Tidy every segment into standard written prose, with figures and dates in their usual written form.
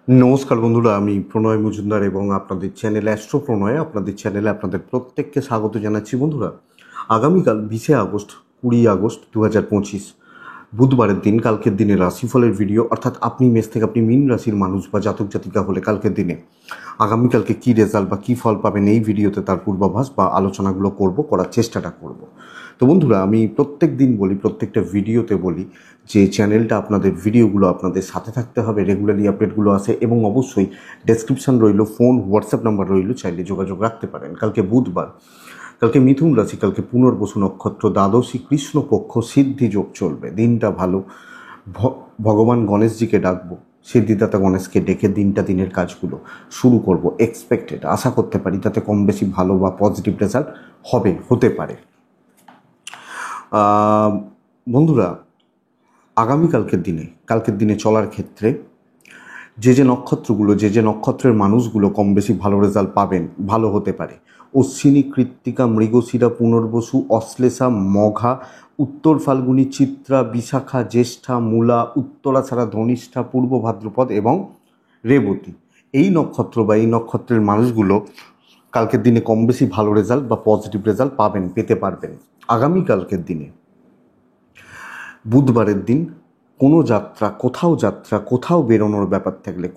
নমস্কার বন্ধুরা, আমি প্রণয় মজুমদার এবং আপনাদের চ্যানেল অ্যাস্ট্রো প্রণয়ে আপনাদের চ্যানেলে আপনাদের প্রত্যেককে স্বাগত জানাচ্ছি। বন্ধুরা, আগামীকাল 20শে আগস্ট, 20 আগস্ট 2025 বুধবারের দিন, কালকের দিনে রাশিফলের ভিডিও, অর্থাৎ আপনি মেষ থেকে আপনি মীন রাশির মানুষ বা জাতক জাতিকা হলে কালকের দিনে আগামীকালকে কী রেজাল্ট বা কী ফল পাবেন এই ভিডিওতে তার পূর্বাভাস বা আলোচনাগুলো করার চেষ্টাটা করব। তো বন্ধুরা, আমি প্রত্যেক দিন বলি, প্রত্যেকটা ভিডিওতে বলি যে চ্যানেলটা আপনাদের ভিডিওগুলো আপনাদের সাথে থাকতে হবে, রেগুলারলি আপডেটগুলো আসে এবং অবশ্যই ডেসক্রিপশান রইল, ফোন হোয়াটসঅ্যাপ নাম্বার রইল, চাইলে যোগাযোগ রাখতে পারেন। কালকে বুধবার, কালকে মিথুন রাশি, কালকে পুনর্বসু নক্ষত্র, দ্বাদশী কৃষ্ণপক্ষ, সিদ্ধি যোগ চলবে, দিনটা ভালো। ভগবান গণেশজিকে ডাকবো, সিদ্ধিদাতা গণেশকে ডেকে দিনের কাজগুলো শুরু করব। এক্সপেক্টেড, আশা করতে পারি তাতে কম বেশি ভালো বা পজিটিভ রেজাল্ট হতে পারে। বন্ধুরা, কালকের দিনে চলার ক্ষেত্রে যে নক্ষত্রগুলো, যে নক্ষত্রের মানুষগুলো কম বেশি ভালো রেজাল্ট পাবেন, ভালো হতে পারে: অশ্বিনী, কৃত্তিকা, মৃগশিরা, পুনর্বসু, অশ্লেষা, মঘা, উত্তর ফাল্গুনী, চিত্রা, বিশাখা, জ্যেষ্ঠা, মূলা, উত্তরাষাঢ়া, ধনিষ্ঠা, পূর্ব ভাদ্রপদ এবং রেবতী। এই নক্ষত্র বা এই নক্ষত্রের মানুষগুলো কালকের দিনে কম বেশি ভালো রেজাল্ট বা পজিটিভ রেজাল্ট পেতে পারবেন। আগামীকালকের দিনে, বুধবারের দিন, কোথাও বেরোনোর ব্যাপার থাকলে,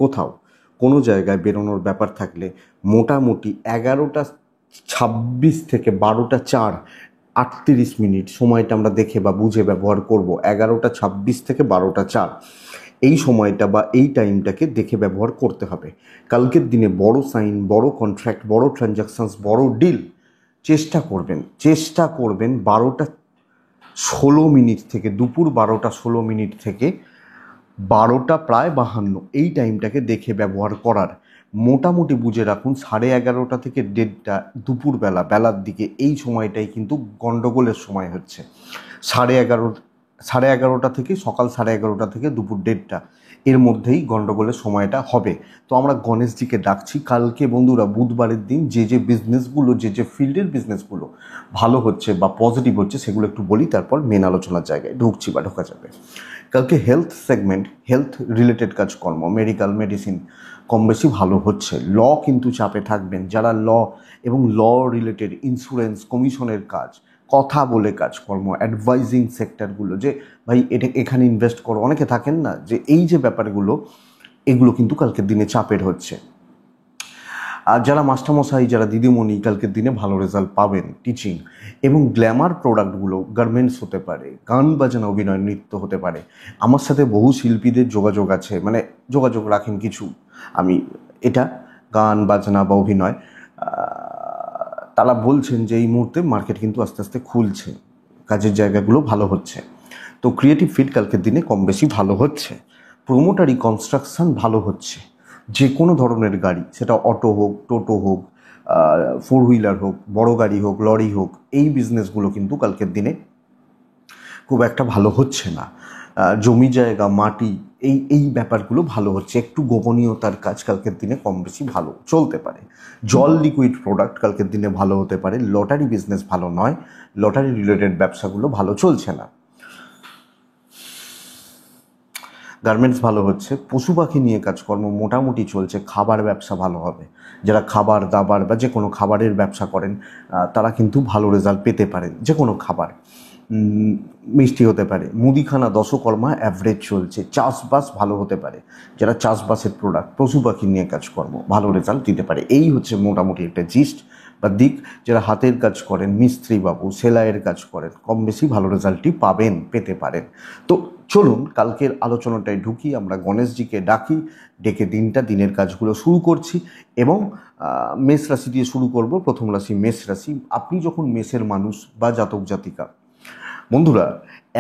কোনো জায়গায় বেরোনোর ব্যাপার থাকলে মোটামুটি 11:26 থেকে 12:04 38 সময়টা আমরা দেখে বা বুঝে ব্যবহার করব। 11:26 থেকে 12:04 এই সময়টা বা এই টাইমটাকে দেখে ব্যবহার করতে হবে। কালকের দিনে বড় সাইন, বড় কন্ট্রাক্ট, বড় ট্রানজাকশানস, বড় ডিল চেষ্টা করবেন 12:16 থেকে, দুপুর 12:16 থেকে 12:52 এই টাইমটাকে দেখে ব্যবহার করার। মোটামুটি বুঝে রাখুন 11:30 থেকে 1:30 দুপুরবেলা, বেলার দিকে এই সময়টাই কিন্তু গণ্ডগোলের সময় হচ্ছে। 11:30 থেকে সকাল 11:30 থেকে দুপুর 1:30 এর মধ্যেই গণ্ডগোলের সময়টা হবে। তো আমরা গণেশজিকে ডাকছি কালকে। বন্ধুরা, বুধবারের দিন যে বিজনেসগুলো, যে ফিল্ডের বিজনেসগুলো ভালো হচ্ছে বা পজিটিভ হচ্ছে সেগুলো একটু বলি, তারপর মেন আলোচনার জায়গায় ঢোকা যাবে। কালকে হেলথ সেগমেন্ট, হেলথ রিলেটেড কাজকর্ম, মেডিকেল, মেডিসিন কম বেশি ভালো হচ্ছে। ল কিন্তু চাপে থাকবেন যারা এবং ল রিলেটেড, ইন্স্যুরেন্স, কমিশনের কাজ, কথা বলে কাজকর্ম, অ্যাডভাইজিং সেক্টরগুলো, যে ভাই এখানে ইনভেস্ট করো, অনেকে থাকেন না, যে এই যে ব্যাপারগুলো, এগুলো কিন্তু কালকের দিনে চাপের হচ্ছে। আর যারা মাস্টারমশাই, যারা দিদিমণি, কালকের দিনে ভালো রেজাল্ট পাবেন। টিচিং এবং গ্ল্যামার প্রোডাক্টগুলো, গার্মেন্টস হতে পারে, গান বাজনা, অভিনয়, নৃত্য হতে পারে। আমার সাথে বহু শিল্পীদের যোগাযোগ আছে, মানে যোগাযোগ রাখেন কিছু, আমি এটা গান বাজনা বা অভিনয়, তারা বলছেন যে এই মুহূর্তে মার্কেট কিন্তু আস্তে আস্তে খুলছে, কাজের জায়গাগুলো ভালো হচ্ছে। তো ক্রিয়েটিভ ফিল্ড কালকের দিনে কম বেশি ভালো হচ্ছে। প্রোমোটারি, কনস্ট্রাকশন ভালো হচ্ছে। যে কোনো ধরনের গাড়ি, সেটা অটো হোক, টোটো হোক, 4 হুইলার হোক, বড় গাড়ি হোক, লরি হোক, এই বিজনেসগুলো কিন্তু কালকের দিনে খুব একটা ভালো হচ্ছে না। জমি জায়গা, মাটি, এই ব্যাপারগুলো ভালো হচ্ছে। একটু গোপনীয়তার কাজ কালকের দিনে কম বেশি ভালো চলতে পারে। জল, লিকুইড প্রোডাক্ট কালকের দিনে ভালো হতে পারে। লটারি বিজনেস ভালো নয়, লটারি রিলেটেড ব্যবসাগুলো ভালো চলছে না। গার্মেন্টস ভালো হচ্ছে। পশু পাখি নিয়ে কাজকর্ম মোটামুটি চলছে। খাবার ব্যবসা ভালো হবে। যারা খাবার দাবার বা যে কোনো খাবারের ব্যবসা করেন তারা কিন্তু ভালো রেজাল্ট পেতে পারেন। যে কোনো খাবার, মিষ্টি হতে পারে, মুদিখানা, দশকর্মা অ্যাভারেজ চলছে। চাষবাস ভালো হতে পারে। যারা চাষবাসের প্রোডাক্ট, পশু পাখি নিয়ে কাজকর্ম ভালো রেজাল্ট দিতে পারে। এই হচ্ছে মোটামুটি একটা জিস্ট বা দিক। যারা হাতের কাজ করেন, মিস্ত্রি বাবু, সেলাইয়ের কাজ করেন, কম বেশি ভালো রেজাল্টই পেতে পারেন। তো চলুন কালকের আলোচনাটায় ঢুকি। আমরা গণেশজিকে ডেকে দিনের কাজগুলো শুরু করছি এবং মেষ রাশি দিয়ে শুরু করব। প্রথম রাশি মেষ রাশি। আপনি যখন মেষের মানুষ বা জাতক জাতিকা, বন্ধুরা,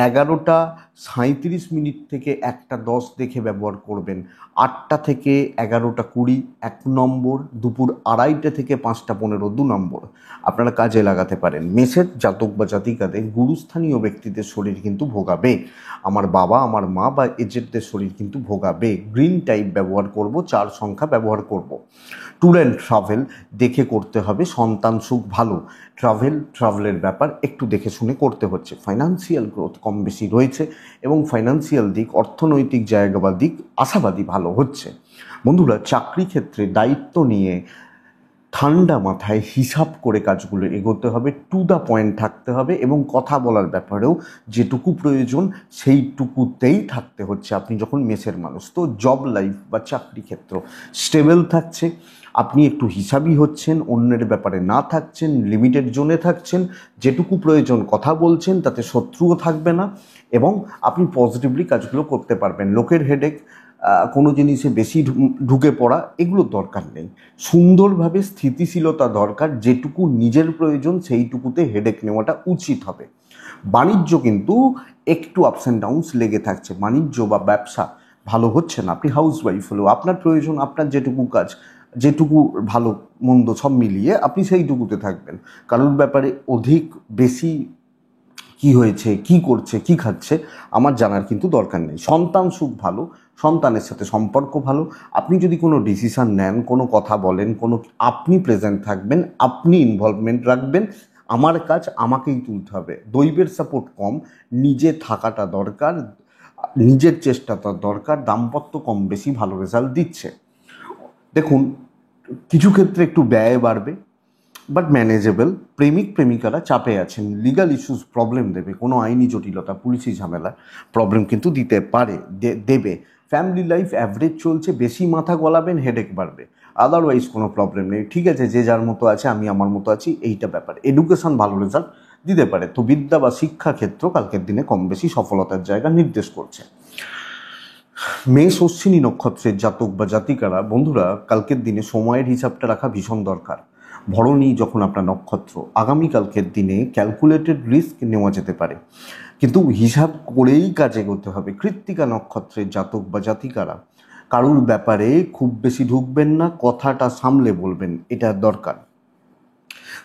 11:37 থেকে 1:10 দেখে ব্যবহার করবেন। 8টা থেকে 11:20 1 নম্বর, দুপুর 2:30 থেকে 5:15 2 নম্বর আপনারা কাজে লাগাতে পারেন। মেষের জাতক বা জাতিকাদের গুরুস্থানীয় ব্যক্তিদের শরীর কিন্তু ভোগাবে। আমার বাবা, আমার মা বা এজেন্টদের শরীর কিন্তু ভোগাবে। গ্রিন টাইপ ব্যবহার করব, 4 সংখ্যা ব্যবহার করব। ট্যুর অ্যান্ড ট্রাভেল দেখে করতে হবে। সন্তান সুখ ভালো। ট্রাভেলের ব্যাপার একটু দেখে শুনে করতে হচ্ছে। ফাইন্যান্সিয়াল গ্রোথ কম বেশি রয়েছে এবং ফাইন্যান্সিয়াল দিক, অর্থনৈতিক জায়গা বা দিক আশাবাদী ভালো হচ্ছে। বন্ধুরা, চাকরি ক্ষেত্রে দায়িত্ব নিয়ে ঠান্ডা মাথায় হিসাব করে কাজগুলো এগোতে হবে, টু দ্য পয়েন্ট থাকতে হবে এবং কথা বলার ব্যাপারেও যেটুকু প্রয়োজন সেইটুকুতেই থাকতে হচ্ছে আপনি যখন মেসের মানুষ। তো জব লাইফ বা চাকরি ক্ষেত্র স্টেবল থাকছে, আপনি একটু হিসাবই হচ্ছেন, অন্যের ব্যাপারে না থাকছেন, লিমিটেড জোনে থাকছেন, যেটুকু প্রয়োজন কথা বলছেন, তাতে শত্রুও থাকবে না এবং আপনি পজিটিভলি কাজগুলো করতে পারবেন। লোকের হেডেক, কোনো জিনিসে বেশি ঢুকে পড়া, এগুলোর দরকার নেই। সুন্দরভাবে স্থিতিশীলতা দরকার, যেটুকু নিজের প্রয়োজন সেইটুকুতে হেডেক নেওয়াটা উচিত হবে। বাণিজ্য কিন্তু একটু আপস অ্যান্ড ডাউনস লেগে থাকছে, বাণিজ্য বা ব্যবসা ভালো হচ্ছে না। আপনি হাউস ওয়াইফ হলেও আপনার প্রয়োজন, আপনার যেটুকু কাজ, যেটুকু ভালো মন্দ সব মিলিয়ে আপনি সেইটুকুতে থাকবেন। কারোর ব্যাপারে অধিক বেশি কি হয়েছে, কি করছে, কি খাচ্ছে আমার জানার কিন্তু দরকার নেই। সন্তান সুখ ভালো, সন্তানের সাথে সম্পর্ক ভালো। আপনি যদি কোনো ডিসিশান নেন, কোনো কথা বলেন, কোনো আপনি প্রেজেন্ট থাকবেন, আপনি ইনভলভমেন্ট রাখবেন, আমার কাজ আমাকেই তুলতে হবে। দৈবের সাপোর্ট কম, নিজে থাকাটা দরকার, নিজের চেষ্টাটা দরকার। দাম্পত্য কম বেশি ভালো রেজাল্ট দিচ্ছে। দেখুন, কিছু ক্ষেত্রে একটু ব্যয় বাড়বে, বাট ম্যানেজেবল। প্রেমিক প্রেমিকারা চাপে আছেন, লিগাল ইস্যুস প্রবলেম দেবে, কোনো আইনি জটিলতা, পুলিশি ঝামেলা প্রবলেম কিন্তু দিতে পারে, দেবে। ফ্যামিলি লাইফ অ্যাভারেজ চলছে, বেশি মাথা গলাবেন, হেডেক বাড়বে, আদারওয়াইজ কোনো প্রবলেম নেই। ঠিক আছে, যে যার মতো আছে, আমি আমার মতো আছি, এইটা ব্যাপার। এডুকেশন ভালো রেজাল্ট দিতে পারে। তো বিদ্যা বা শিক্ষা ক্ষেত্র কালকের দিনে কম বেশি সফলতার জায়গা নির্দেশ করছে। মেষ অশ্বিনী নক্ষত্রের জাতক বা জাতিকারা, বন্ধুরা, কালকের দিনে সময়ের হিসাবটা রাখা ভীষণ দরকার। ভরণী যখন আপনার নক্ষত্র, আগামীকালকের দিনে ক্যালকুলেটেড রিস্ক নেওয়া যেতে পারে, কিন্তু হিসাব করেই কাজ এগোতে হবে। কৃত্তিকা নক্ষত্রের জাতক বা জাতিকারা, কারুর ব্যাপারে খুব বেশি ঢুকবেন না, কথাটা সামলে বলবেন, এটা দরকার।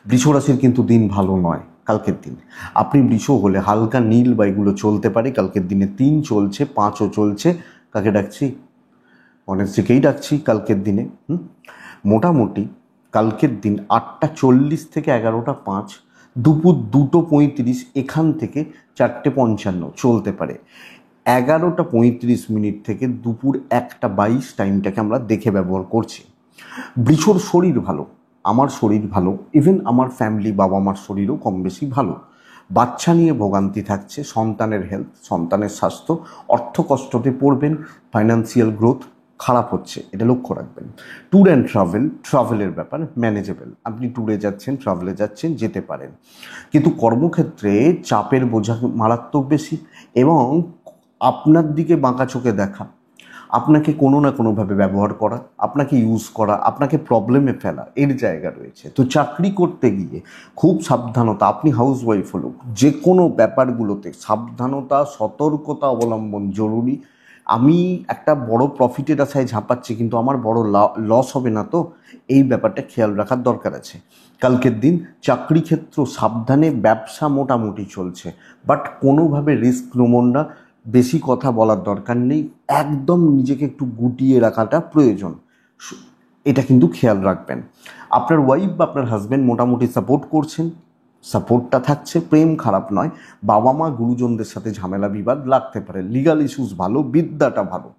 বৃষ রাশির কিন্তু দিন ভালো নয় কালকের দিন। আপনি বৃষ হলে হালকা নীল বা এগুলো চলতে পারে কালকের দিনে। 3 চলছে, 5ও চলছে। কাকে ডাকছি? গণেশজিকেই ডাকছি কালকের দিনে। মোটামুটি কালকের দিন 8:40 থেকে 11:05, দুপুর 2:35, এখান থেকে 4:55 চলতে পারে। 11:35 থেকে দুপুর 1:22 টাইমটাকে আমরা দেখে ব্যবহার করছি। বৃষর শরীর ভালো, আমার শরীর ভালো, ইভেন আমার ফ্যামিলি, বাবা মার শরীরও কম বেশি ভালো। বাচ্চা নিয়ে ভোগান্তি থাকছে, সন্তানের হেলথ, সন্তানের স্বাস্থ্য, অর্থ কষ্টতে পড়বেন, ফাইন্যান্সিয়াল গ্রোথ খারাপ হচ্ছে, এটা লক্ষ্য রাখবেন। ট্যুর অ্যান্ড ট্রাভেলের ব্যাপার ম্যানেজেবল। আপনি ট্যুরে যাচ্ছেন, ট্রাভেলে যাচ্ছেন, যেতে পারেন, কিন্তু কর্মক্ষেত্রে চাপের বোঝা মারাত্মক বেশি এবং আপনার দিকে বাঁকা চোখে দেখা, আপনাকে কোনো না কোনোভাবে ব্যবহার করা, আপনাকে ইউজ করা, আপনাকে প্রবলেমে ফেলা, এর জায়গা রয়েছে। তো চাকরি করতে গিয়ে খুব সাবধানতা। আপনি হাউস ওয়াইফ হলেও যে কোনো ব্যাপারগুলোতে সাবধানতা, সতর্কতা অবলম্বন জরুরি। আমি একটা বড় প্রফিটের আশায় ঝাঁপাচ্ছি, কিন্তু আমার বড় লস হবে না তো, এই ব্যাপারটা খেয়াল রাখার দরকার আছে। কালকের দিন চাকরি ক্ষেত্র সাবধানে, ব্যবসা মোটামুটি চলছে, বাট কোনোভাবে রিস্ক নেবেন না, বেশি কথা বলার দরকার নেই, একদম নিজেকে একটু গুটিয়ে রাখাটা প্রয়োজন, এটা কিন্তু খেয়াল রাখবেন। আপনার ওয়াইফ বা আপনার হাজব্যান্ড মোটামুটি সাপোর্ট করছেন, সাপোর্টটা থাকছে, প্রেম খারাপ নয়। বাবা মা গুরুজনদের সাথে ঝামেলা বিবাদ লাগতে পারে, লিগাল ইস্যুস ভালো, বিদ্যাটা ভালো।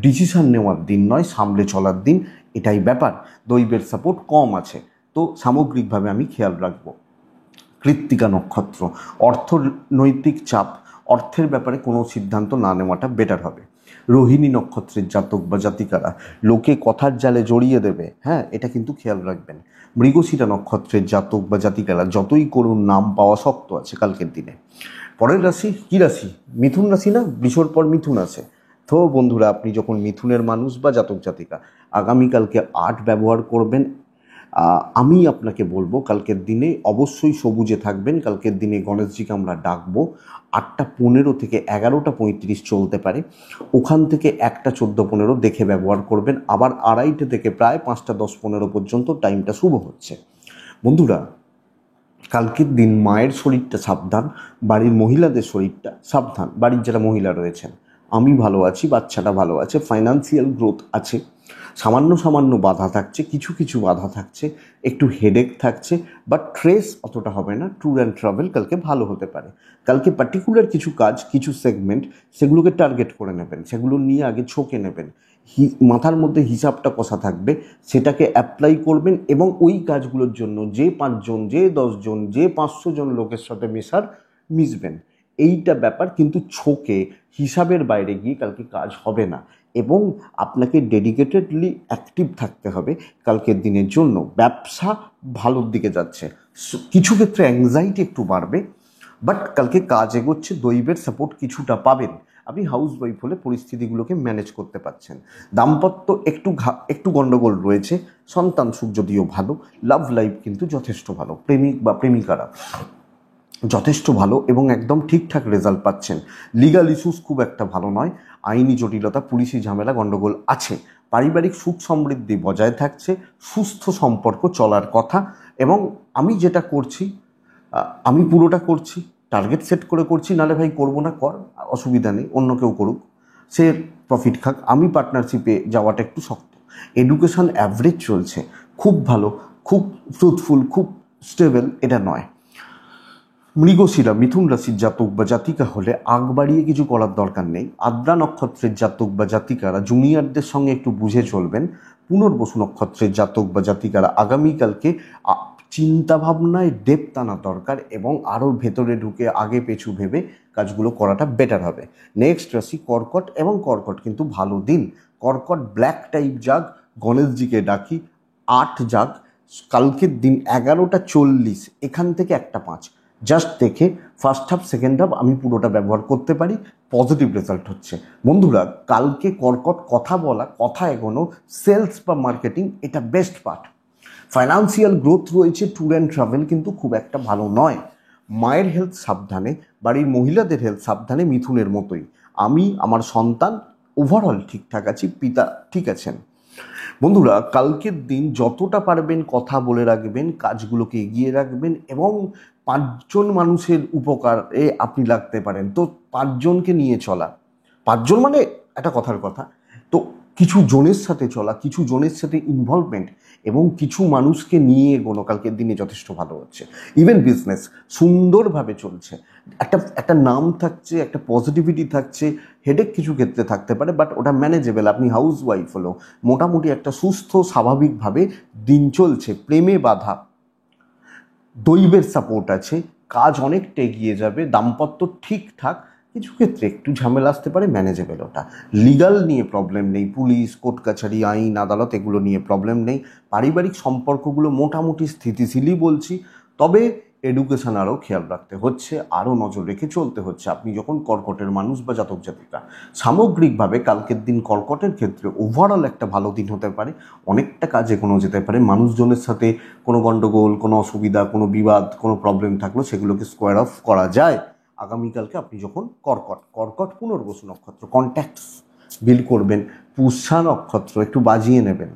ডিসিশন নেওয়ার দিন নয়, সামলে চলার দিন, এটাই ব্যাপার। দৈবের সাপোর্ট কম আছে, তো সামগ্রিকভাবে আমি খেয়াল রাখব। কৃত্তিকা নক্ষত্র, অর্থনৈতিক চাপ, অর্থের ব্যাপারে কোনো সিদ্ধান্ত না নেওয়াটা বেটার হবে। রোহিণী নক্ষত্রের জাতক বা জাতিকারা, লোকে কথার জালে জড়িয়ে দেবে, হ্যাঁ, এটা কিন্তু খেয়াল রাখবেন। মৃগশিরা নক্ষত্রের জাতক বা জাতিকারা, যতই করুন নাম পাওয়া শক্ত আছে কালকের দিনে। পরের রাশি কি রাশি? মিথুন রাশি না? বৃষর পর মিথুন আছে। তো বন্ধুরা, আপনি যখন মিথুনের মানুষ বা জাতক জাতিকা, আগামীকালকে 8 ব্যবহার করবেন। আমি আপনাকে বলবো কালকের দিনে অবশ্যই সবুজে থাকবেন। কালকের দিনে গণেশজিকে আমরা ডাকবো। 8:15 থেকে 11:35 চলতে পারে, ওখান থেকে 1:14-15 দেখে ব্যবহার করবেন। আবার 2:30 থেকে প্রায় 5:10-15 পর্যন্ত টাইমটা শুভ হচ্ছে। বন্ধুরা, কালকের দিন মায়ের শরীরটা সাবধান, বাড়ির মহিলাদের শরীরটা সাবধান। বাড়ির যারা মহিলা রয়েছেন, আমি ভালো আছি, বাচ্চাটা ভালো আছে, ফাইন্যান্সিয়াল গ্রোথ আছে, সামান্য সামান্য বাধা থাকছে, কিছু কিছু বাধা থাকছে, একটু হেডেক থাকছে, বাট ট্রেস অতটা হবে না। ট্যুর অ্যান্ড ট্রাভেল কালকে ভালো হতে পারে। কালকে পার্টিকুলার কিছু কাজ, কিছু সেগমেন্ট, সেগুলোকে টার্গেট করে নেবেন, সেগুলো নিয়ে আগে ছকে নেবেন, মাথার মধ্যে হিসাবটা কষা থাকবে, সেটাকে অ্যাপ্লাই করবেন এবং ওই কাজগুলোর জন্য যে 5 জন, যে 10 জন, যে 500 জন লোকের সাথে মিশবেন। এইটা ব্যাপার, কিন্তু ছকে হিসাবের বাইরে গিয়ে কালকে কাজ হবে না এবং আপনাকে ডেডিকেটেডলি অ্যাক্টিভ থাকতে হবে কালকের দিনের জন্য। ব্যবসা ভালোর দিকে যাচ্ছে, কিছু ক্ষেত্রে অ্যাংজাইটি একটু বাড়বে, বাট কালকে কাজ এগোচ্ছে, দৈবের সাপোর্ট কিছুটা পাবেন। আপনি হাউস ওয়াইফ হলে পরিস্থিতিগুলোকে ম্যানেজ করতে পারছেন। দাম্পত্য একটু গন্ডগোল রয়েছে, সন্তান সুখ যদিও ভালো, লাভ লাইফ কিন্তু যথেষ্ট ভালো, প্রেমিক বা প্রেমিকারা যথেষ্ট ভালো এবং একদম ঠিকঠাক রেজাল্ট পাচ্ছেন। লিগাল ইস্যুস খুব একটা ভালো নয়, আইনি জটিলতা, পুলিশি ঝামেলা, গণ্ডগোল আছে। পারিবারিক সুখ সমৃদ্ধি বজায় থাকছে, সুস্থ সম্পর্ক চলার কথা। এবং আমি যেটা করছি, আমি পুরোটা করছি, টার্গেট সেট করে করছি, নাহলে ভাই করবো না, কর, অসুবিধা নেই, অন্য কেউ করুক, সে প্রফিট খাক। আমি পার্টনারশিপে যাওয়াটা একটু শক্ত। এডুকেশন অ্যাভারেজ চলছে, খুব ভালো, খুব ফ্রুটফুল, খুব স্টেবল এটা নয়। মৃগশিরা মিথুন রাশির জাতক বা জাতিকা হলে আগ বাড়িয়ে কিছু করার দরকার নেই। আদ্রা নক্ষত্রের জাতক বা জাতিকারা জুনিয়রদের সঙ্গে একটু বুঝে চলবেন। পুনর্বসু নক্ষত্রের জাতক বা জাতিকারা আগামীকালকে চিন্তাভাবনায় ডেপথ আনা দরকার এবং আরও ভেতরে ঢুকে আগে পেছু ভেবে কাজগুলো করাটা বেটার হবে। নেক্সট রাশি কর্কট, এবং কর্কট কিন্তু ভালো দিন। কর্কট ব্ল্যাক টাইপ জাগ, গণেশজিকে ডাকি 8 জাগ। কালকের দিন 11:40, এখান থেকে 1:05 জাস্ট দেখে ফার্স্ট হাফ সেকেন্ড হাফ আমি পুরোটা ব্যবহার করতে পারি, পজিটিভ রেজাল্ট হচ্ছে। বন্ধুরা, কালকে কর্কট কথা বলা, কথা এগোনো, সেলস বা মার্কেটিং, এটা বেস্ট পার্ট। ফাইন্যান্সিয়াল গ্রোথ রয়েছে, ট্যুর অ্যান্ড ট্রাভেল কিন্তু খুব একটা ভালো নয়। মায়ের হেলথ সাবধানে, বাড়ির মহিলাদের হেলথ সাবধানে, মিথুনের মতোই। আমি, আমার সন্তান ওভারঅল ঠিকঠাক আছি, পিতা ঠিক আছেন। বন্ধুরা, কালকের দিন যতটা পারবেন কথা বলে রাখবেন, কাজগুলোকে এগিয়ে রাখবেন এবং 5 জন মানুষের উপকারে আপনি লাগতে পারেন। তো 5 জনকে নিয়ে চলা, 5 জন মানে একটা কথার কথা, তো কিছু জনের সাথে চলা, কিছু জনের সাথে ইনভলভমেন্ট এবং কিছু মানুষকে নিয়ে এগোনো কালকের দিনে যথেষ্ট ভালো হচ্ছে। ইভেন বিজনেস সুন্দরভাবে চলছে, একটা নাম থাকছে, একটা পজিটিভিটি থাকছে। হেডেক কিছু ক্ষেত্রে থাকতে পারে, বাট ওটা ম্যানেজেবল। আপনি হাউস ওয়াইফ হলেও মোটামুটি একটা সুস্থ স্বাভাবিকভাবে দিন চলছে। প্রেমে বাধা, দৈবের সাপোর্ট আছে, কাজ অনেকটা এগিয়ে যাবে। দাম্পত্য ঠিকঠাক, কিছু ক্ষেত্রে একটু ঝামেলা আসতে পারে, ম্যানেজেবল ওটা। লিগাল নিয়ে প্রবলেম নেই, পুলিশ, কোর্ট কাছারি, আইন আদালত এগুলো নিয়ে প্রবলেম নেই। পারিবারিক সম্পর্কগুলো মোটামুটি স্থিতিশীলই বলছি, তবে এডুকেশন আরও খেয়াল রাখতে হচ্ছে, আরও নজর রেখে চলতে হচ্ছে আপনি যখন কর্কটের মানুষ বা জাতক জাতিকা। সামগ্রিকভাবে কালকের দিন কর্কটের ক্ষেত্রে ওভারঅল একটা ভালো দিন হতে পারে, অনেকটা কাজ এগোনো যেতে পারে। মানুষজনের সাথে কোনো গণ্ডগোল, কোনো অসুবিধা, কোনো বিবাদ, কোনো প্রবলেম থাকলো সেগুলোকে স্কোয়ার অফ করা যায় আগামীকালকে। আপনি যখন কর্কট পুনর্বসু নক্ষত্র, কন্ট্যাক্টস বিল করবেন। পুষ্যা নক্ষত্র একটু বাজিয়ে নেবেন।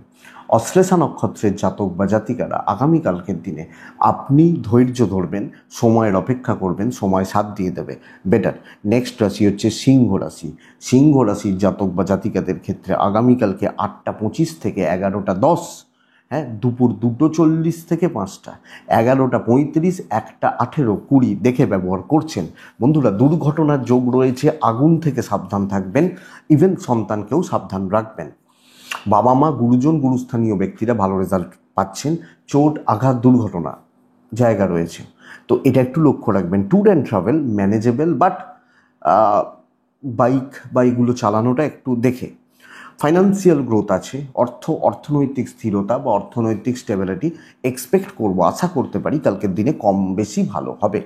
অশ্লেষা নক্ষত্রের জাতক বা জাতিকারা আগামীকালকের দিনে আপনি ধৈর্য ধরবেন, সময়ের অপেক্ষা করবেন, সময় সাথ দিয়ে দেবে, বেটার। নেক্সট রাশি হচ্ছে সিংহ রাশি। সিংহ রাশির জাতক বা জাতিকাদের ক্ষেত্রে আগামীকালকে 8:25 থেকে 11:10, হ্যাঁ, দুপুর 2:40 থেকে 5টা, 11:35, 1:18, 20 দেখে ব্যবহার করছেন। বন্ধুরা, দুর্ঘটনার যোগ রয়েছে, আগুন থেকে সাবধান থাকবেন, ইভেন সন্তানকেও সাবধান রাখবেন। বাবা মা, গুরুজন, গুরুস্থানীয় ব্যক্তিরা ভালো রেজাল্ট পাচ্ছেন। চোট, আঘাত, দুর্ঘটনা জায়গা রয়েছে, তো এটা একটু লক্ষ্য রাখবেন। Tour and travel manageable, but bike বা এগুলো চালানোটা একটু দেখে। ফাইন্যান্সিয়াল গ্রোথ আছে, অর্থনৈতিক স্থিরতা বা অর্থনৈতিক স্টেবিলিটি এক্সপেক্ট করব, আশা করতে পারি কালকের দিনে কম বেশি ভালো হবে।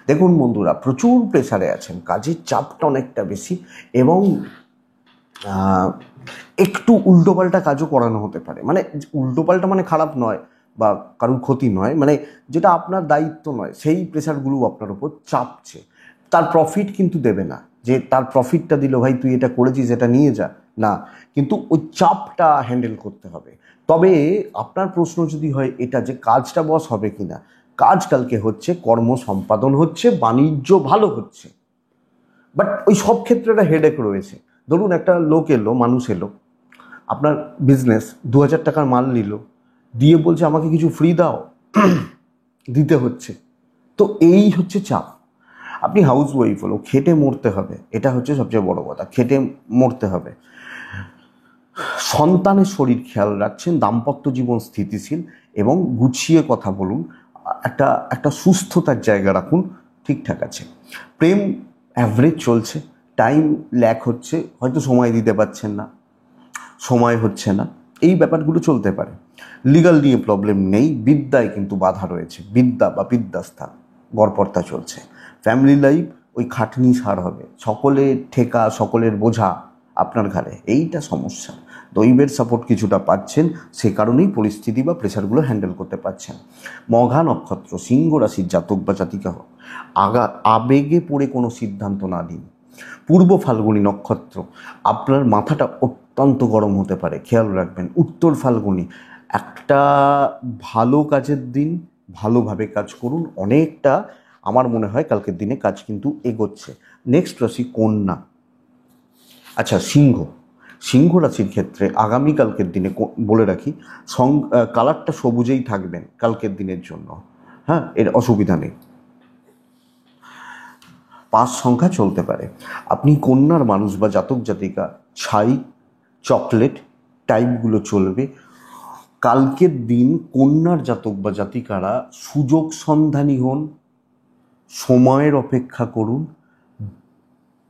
দেখুন বন্ধুরা, প্রচুর প্রেসারে আছেন, কাজের চাপটা অনেকটা বেশি এবং একটু উল্টোপাল্টা কাজও করানো হতে পারে। মানে উল্টোপাল্টা মানে খারাপ নয় বা কারোর ক্ষতি নয়, মানে যেটা আপনার দায়িত্ব নয় সেই প্রেসারগুলো আপনার উপর চাপছে। তার প্রফিট কিন্তু দেবে না, যে তার প্রফিটটা দিল, ভাই তুই এটা করেছিস এটা নিয়ে যা, না, কিন্তু ওই চাপটা হ্যান্ডেল করতে হবে। তবে আপনার প্রশ্ন যদি হয় এটা যে কাজটা বস হবে কিনা, কাজ কালকে হচ্ছে, কর্ম সম্পাদন হচ্ছে, বাণিজ্য ভালো হচ্ছে, বাট ওই সব ক্ষেত্রে একটা হেডেক রয়েছে। ধরুন একটা লোক এলো, মানুষ এলো, আপনার বিজনেস 2000 টাকার মাল নিল, দিয়ে বলছে আমাকে কিছু ফ্রি দাও, দিতে হচ্ছে। তো এই হচ্ছে চাপ। আপনি হাউস ওয়াইফ হলো, খেটে মরতে হবে, এটা হচ্ছে সবচেয়ে বড় কথা, খেটে মরতে হবে। সন্তানের শরীর খেয়াল রাখছেন, দাম্পত্য জীবন স্থিতিশীল এবং গুছিয়ে কথা বলুন, একটা একটা সুস্থতার জায়গা রাখুন, ঠিকঠাক আছে। প্রেম অ্যাভারেজ চলছে, টাইম ল্যাক হচ্ছে, হয়তো সময় দিতে পারছেন না, সময় হচ্ছে না, এই ব্যাপারগুলো চলতে পারে। লিগাল নিয়ে প্রবলেম নেই, বিদ্যায় কিন্তু বাধা রয়েছে, বিদ্যা বা বিদ্যাস্থান গড়পড়তা চলছে। ফ্যামিলি লাইফ ওই খাটনি সার হবে, সকলের ঠেকা সকলের বোঝা আপনার ঘাড়ে, এইটা সমস্যা। দৈবের সাপোর্ট কিছুটা পাচ্ছেন, সে কারণেই পরিস্থিতি বা প্রেশারগুলো হ্যান্ডেল করতে পারছেন। মঘা নক্ষত্র, সিংহ রাশির জাতক বা জাতিকা হোক, আবেগে পড়ে কোনো সিদ্ধান্ত না দিন। পূর্ব ফাল্গুনী নক্ষত্র, আপনার মাথাটা অত্যন্ত গরম হতে পারে, খেয়াল রাখবেন। উত্তর ফাল্গুনী, একটা ভালো কাজের দিন, ভালোভাবে কাজ করুন, অনেকটা আমার মনে হয় কালকের দিনে কাজ কিন্তু এগোচ্ছে। নেক্সট রাশি কন্যা। আচ্ছা, সিংহ রাশির ক্ষেত্রে আগামীকালকের দিনে বলে রাখি, কালারটা সবুজেই থাকবেন কালকের দিনের জন্য, হ্যাঁ, এর অসুবিধা নেই। 5 সংখ্যা চলতে পারে। আপনি কন্যার মানুষ বা জাতক জাতিকা, ছাই চকলেট টাইপগুলো চলবে। কালকের দিন কন্যার জাতক বা জাতিকারা সুযোগ সন্ধানী হন, সময়ের অপেক্ষা করুন।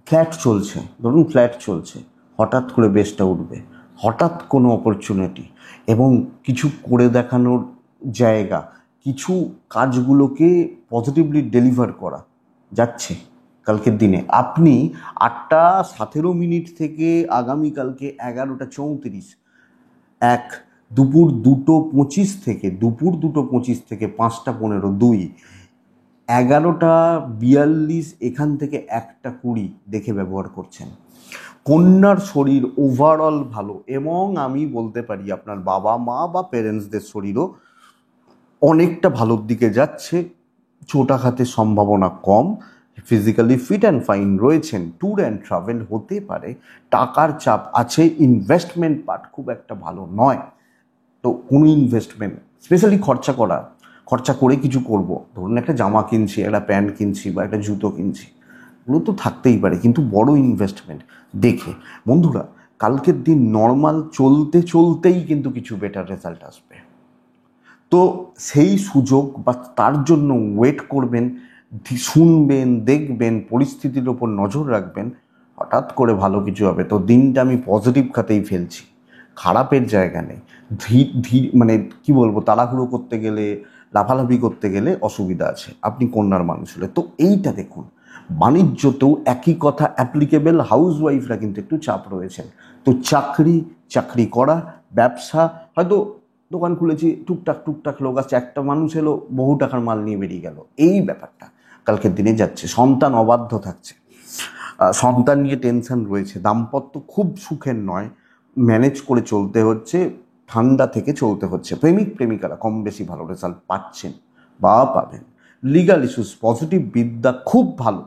ফ্ল্যাট চলছে, ধরুন ফ্ল্যাট চলছে, হঠাৎ করে বেসটা উঠবে, হঠাৎ কোনো অপরচুনিটি এবং কিছু করে দেখানোর জায়গা, কিছু কাজগুলোকে পজিটিভলি ডেলিভার করা যাচ্ছে কালকের দিনে। আপনি 8:17 থেকে আগামীকালকে 11:34, দুপুর 2:25 থেকে 5:15, 2, 11:42 এখান থেকে 1:20 দেখে ব্যবহার করছেন। কন্যার শরীর ওভারঅল ভালো, এবং আমি বলতে পারি আপনার বাবা মা বা প্যারেন্টসদের শরীরও অনেকটা ভালোর দিকে যাচ্ছে, চোটাঘাতের সম্ভাবনা কম, ফিজিক্যালি ফিট অ্যান্ড ফাইন রয়েছেন। ট্যুর অ্যান্ড ট্রাভেল হতে পারে, টাকার চাপ আছে, ইনভেস্টমেন্ট পার্ট খুব একটা ভালো নয়। তো কোনো ইনভেস্টমেন্ট স্পেশালি খরচা করে কিছু করব, ধরুন একটা জামা কিনছি, একটা প্যান্ট কিনছি বা একটা জুতো কিনছি, এগুলো তো থাকতেই পারে, কিন্তু বড় ইনভেস্টমেন্ট দেখে। বন্ধুরা, কালকের দিন নর্মাল চলতেই কিন্তু কিছু বেটার রেজাল্ট আসবে। তো সেই সুযোগ বা তার জন্য ওয়েট করবেন, শুনবেন, দেখবেন, পরিস্থিতির ওপর নজর রাখবেন, হঠাৎ করে ভালো কিছু হবে। তো দিনটা আমি পজিটিভ খাতেই ফেলছি, খারাপের জায়গা নেই। মানে কি বলবো, তাড়াহুড়ো করতে গেলে, লাফালাফি করতে গেলে অসুবিধা আছে আপনি কন্যার মানুষ হলে। তো এইটা দেখুন, বাণিজ্যতেও একই কথা অ্যাপ্লিকেবল, হাউস ওয়াইফরা কিন্তু একটু চাপ রয়েছেন। তো চাকরি করা, ব্যবসা, হয়তো দোকান খুলেছি, টুকটাক লোক আছে, একটা মানুষ এলো বহু টাকার মাল নিয়ে বেরিয়ে গেল, এই ব্যাপারটা কালকের দিনে যাচ্ছে। সন্তান অবাধ্য থাকছে, সন্তান নিয়ে টেনশন রয়েছে, দাম্পত্য খুব সুখের নয়, ম্যানেজ করে চলতে হচ্ছে, ঠান্ডা থেকে চলতে হচ্ছে। প্রেমিকারা কম বেশি ভালো রেজাল্ট পাচ্ছেন বা পাবেন। লিগাল ইস্যুস পজিটিভ, বিদ্যা খুব ভালো,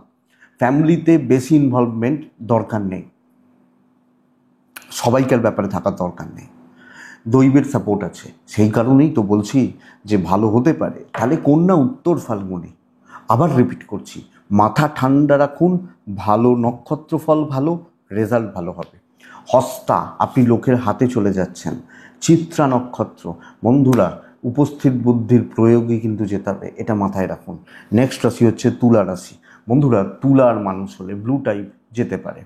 ফ্যামিলিতে বেশি ইনভলভমেন্ট দরকার নেই, সবাইকার ব্যাপারে থাকার দরকার নেই, দৈবের সাপোর্ট আছে, সেই কারণেই তো বলছি যে ভালো হতে পারে। তাহলে কন্যা উত্তর ফাল্গুনি, আবার রিপিট করছি, মাথা ঠান্ডা রাখুন, ভালো নক্ষত্র ফল ভালো, রেজাল্ট ভালো হবে। হস্তা, আপনি লোকের হাতে চলে যাচ্ছেন। চিত্রা নক্ষত্র, বন্ধুরা উপস্থিত বুদ্ধির প্রয়োগে কিন্তু জেতাবে, এটা মাথায় রাখুন। নেক্সট রাশি হচ্ছে তুলা রাশি। বন্ধুরা, তুলার মানুষ হলে ব্লু টাইপ যেতে পারে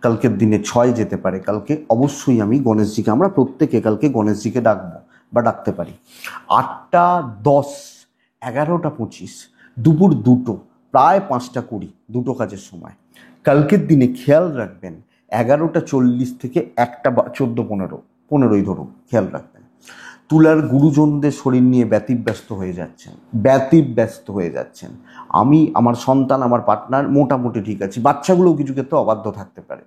কালকের দিনে, 6 যেতে পারে কালকে। অবশ্যই আমি গণেশজিকে, আমরা প্রত্যেকে কালকে গণেশজিকে ডাকবো বা ডাকতে পারি। 8:10, 11:25, দুপুর 2, প্রায় 5:20, দুটো কাজের সময় কালকের দিনে। খেয়াল রাখবেন 11:40 থেকে 1:14, 15 ধরুন, খেয়াল রাখবেন। তুলার গুরুজনদের শরীর নিয়ে ব্যতিব্যস্ত হয়ে যাচ্ছেন। আমি, আমার সন্তান, আমার পার্টনার মোটামুটি ঠিক আছে, বাচ্চাগুলোও কিছু ক্ষেত্রে অবাধ্য থাকতে পারে,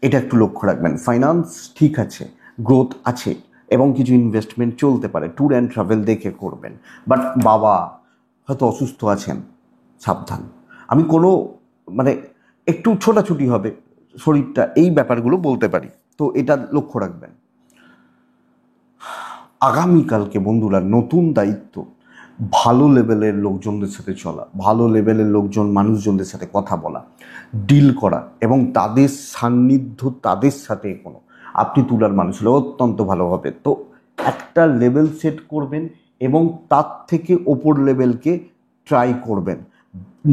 এটা একটু লক্ষ্য রাখবেন। ফাইন্যান্স ঠিক আছে, গ্রোথ আছে এবং কিছু ইনভেস্টমেন্ট চলতে পারে। ট্যুর অ্যান্ড ট্রাভেল দেখে করবেন, বাট বাবা হয়তো অসুস্থ আছেন, সাবধান। আমি কোনো মানে একটু ছোটাছুটি হবে শরীরটা, এই ব্যাপারগুলো বলতে পারি, তো এটা লক্ষ্য রাখবেন। আগামীকালকে বন্ধুরা নতুন দায়িত্ব, ভালো লেভেলের লোকজনদের সাথে চলা, ভালো লেভেলের মানুষজনদের সাথে কথা বলা, ডিল করা এবং তাদের সান্নিধ্য, তাদের সাথে কোনো আপনি তুলার মানুষ হলে অত্যন্ত ভালো হবে। তো একটা লেভেল সেট করবেন এবং তার থেকে ওপর লেভেলকে ট্রাই করবেন।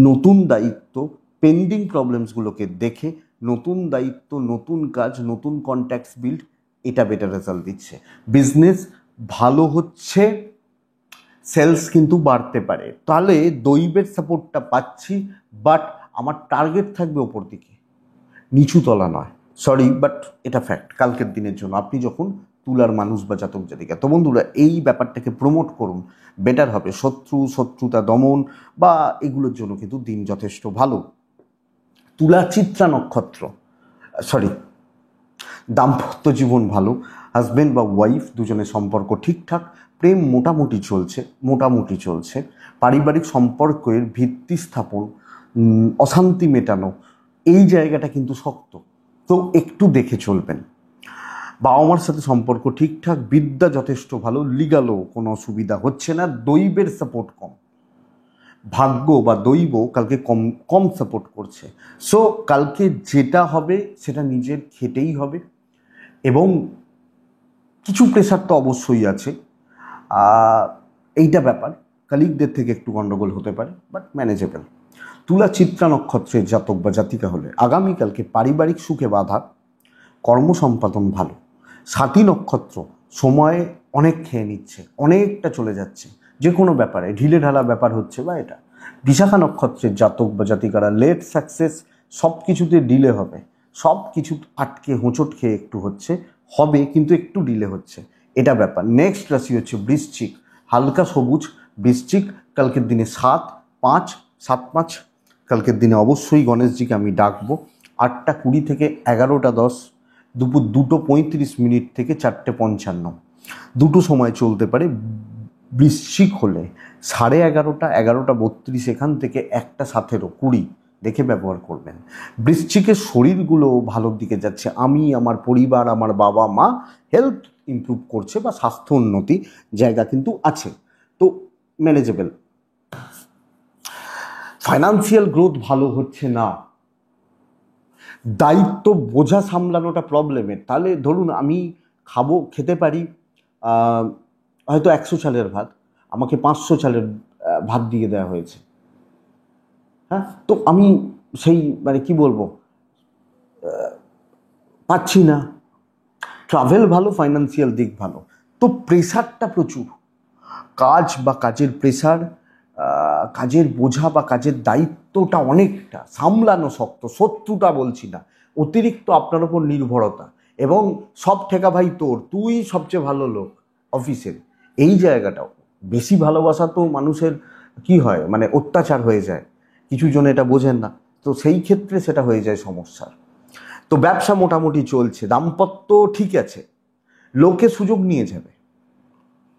নতুন দায়িত্ব, পেন্ডিং প্রবলেমসগুলোকে দেখে নতুন দায়িত্ব, নতুন কাজ, নতুন কন্ট্যাক্টস বিল্ড, এটা বেটার রেজাল্ট দিচ্ছে। বিজনেস ভালো হচ্ছে, সেলস কিন্তু বাড়তে পারে। তাহলে দৈবের সাপোর্টটা পাচ্ছি, বাট আমার টার্গেট থাকবে ওপর দিকে, নিচু তলা নয়। সরি, বাট এটা ফ্যাক্ট কালকের দিনের জন্য আপনি যখন তুলার মানুষ বা জাতক জাতিকা। তো বন্ধুরা এই ব্যাপারটাকে প্রমোট করুন, বেটার হবে। শত্রুতা দমন বা এগুলোর জন্য কিন্তু দিন যথেষ্ট ভালো। তুলা চিত্রা নক্ষত্র, দাম্পত্য জীবন ভালো, হাজব্যান্ড বা ওয়াইফ দুজনের সম্পর্ক ঠিকঠাক, প্রেম মোটামুটি চলছে, পারিবারিক সম্পর্কের ভিত্তি স্থাপন, অশান্তি মেটানো, এই জায়গাটা কিন্তু শক্ত, তো একটু দেখে চলবেন। বাবা মার সাথে সম্পর্ক ঠিকঠাক, বিদ্যা যথেষ্ট ভালো, লিগালও কোনো অসুবিধা হচ্ছে না, দৈবের সাপোর্ট কম, ভাগ্য বা দৈব কালকে কম সাপোর্ট করছে। সো কালকে যেটা হবে সেটা নিজের খেটেই হবে এবং কিছু প্রেশার তো অবশ্যই আছে, এইটা ব্যাপার। কালিগদের থেকে একটু গণ্ডগোল হতে পারে, বাট ম্যানেজেবল। তুলা চিত্রা নক্ষত্রের জাতক বা জাতিকা হলে আগামীকালকে পারিবারিক সুখে বাধা, কর্ম সম্পাদন ভালো। সাথী নক্ষত্র সময় অনেক খেয়ে নিচ্ছে, অনেকটা চলে যাচ্ছে, যে কোনো ব্যাপারে ঢিলে ঢালা ব্যাপার হচ্ছে বা এটা। বিশাখা নক্ষত্রের জাতক বা জাতিকারা লেট সাকসেস, সব কিছুতে ডিলে হবে, সব কিছু আটকে হোঁচট খেয়ে একটু হবে কিন্তু একটু ডিলে হচ্ছে, এটা ব্যাপার। নেক্সট রাশি হচ্ছে বৃশ্চিক, হালকা সবুজ বৃশ্চিক। কালকের দিনে 7-5 কালকের দিনে অবশ্যই গণেশজিকে আমি ডাকবো। 8:20 থেকে 11:10, দুপুর 2:35 থেকে 4:55, দুটো সময় চলতে পারে। বৃশ্চিক হলে 11:30, 11:32, এখান থেকে 1:17-20 দেখে ব্যবহার করবেন। বৃশ্চিকের শরীরগুলো ভালোর দিকে যাচ্ছে, আমার পরিবার, আমার বাবা মা হেলথ ইমপ্রুভ করছে বা স্বাস্থ্য উন্নতি জায়গা কিন্তু আছে, তো ম্যানেজেবল। ফাইন্যান্সিয়াল গ্রোথ ভালো হচ্ছে না, দায়িত্ব বোঝা সামলানোটা প্রবলেমের। তাহলে ধরুন আমি খেতে পারি হয়তো 100 চালের ভাত, আমাকে 500 চালের ভাত দিয়ে দেওয়া হয়েছে, হ্যাঁ, তো আমি সেই কি বলবো, পাচ্ছি না। ট্রাভেল ভালো, ফাইন্যান্সিয়াল দিক ভালো, তো প্রেশারটা প্রচুর, কাজ বা কাজের প্রেশার, কাজের বোঝা বা কাজের দায়িত্বটা অনেকটা সামলানো শক্ত। শত্রুতা বলছি না, অতিরিক্ত আপনার ওপর নির্ভরতা এবং সব ঠেকা ভাই তোর, তুই সবচেয়ে ভালো লোক অফিসের, এই জায়গাটাও বেশি ভালোবাসা তো মানুষের কি হয়, অত্যাচার হয়ে যায়, কিছু জন এটা বোঝেন না, তো সেই ক্ষেত্রে সেটা হয়ে যায় সমস্যার। তো ব্যবসা মোটামুটি চলছে, দাম্পত্য ঠিক আছে, লোকে সুযোগ নিয়ে যাবে,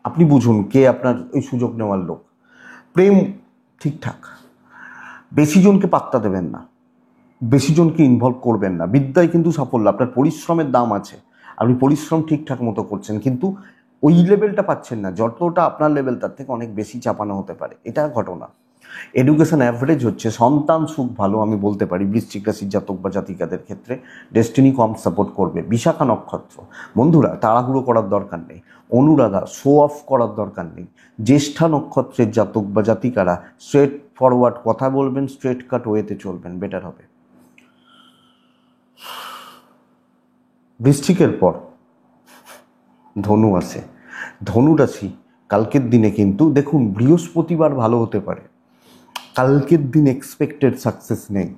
আপনি বুঝুন কে আপনার ওই সুযোগ নেওয়ার লোক। প্রেম ঠিকঠাক, বেশি জনকে পাত্তা দেবেন না, বেশি জনকে ইনভলভ করবেন না। বিদ্যায় কিন্তু সাফল্য, আপনার পরিশ্রমের দাম আছে, আপনি পরিশ্রম ঠিকঠাক মতো করছেন, কিন্তু ওই লেভেলটা পাচ্ছেন না, যতটা আপনার লেভেল তার থেকে অনেক বেশি চাপানো হতে পারে, এটা ঘটনা। এডুকেশন অ্যাভারেজ হচ্ছে, সন্তান সুখ ভালো আমি বলতে পারি বৃশ্চিক রাশির জাতক বা জাতিকাদের ক্ষেত্রে। ডেস্টিনি কম সাপোর্ট করবে। বিশাখা নক্ষত্র, বন্ধুরা তাড়াহুড়ো করার দরকার নেই, অনুরাধা শো অফ করার দরকার নেই। জ্যেষ্ঠা নক্ষত্রের জাতক বা জাতিকারা স্ট্রেট ফরওয়ার্ড কথা বলবেন, স্ট্রেট কাট ওয়েতে চলবেন, বেটার হবে। বৃশ্চিকের পর ধনু আসে। ধনু রাশি কালকের দিনে কিন্তু দেখুন বৃহস্পতিবার ভালো হতে পারে, কালকের দিন এক্সপেক্টেড সাকসেস নেই,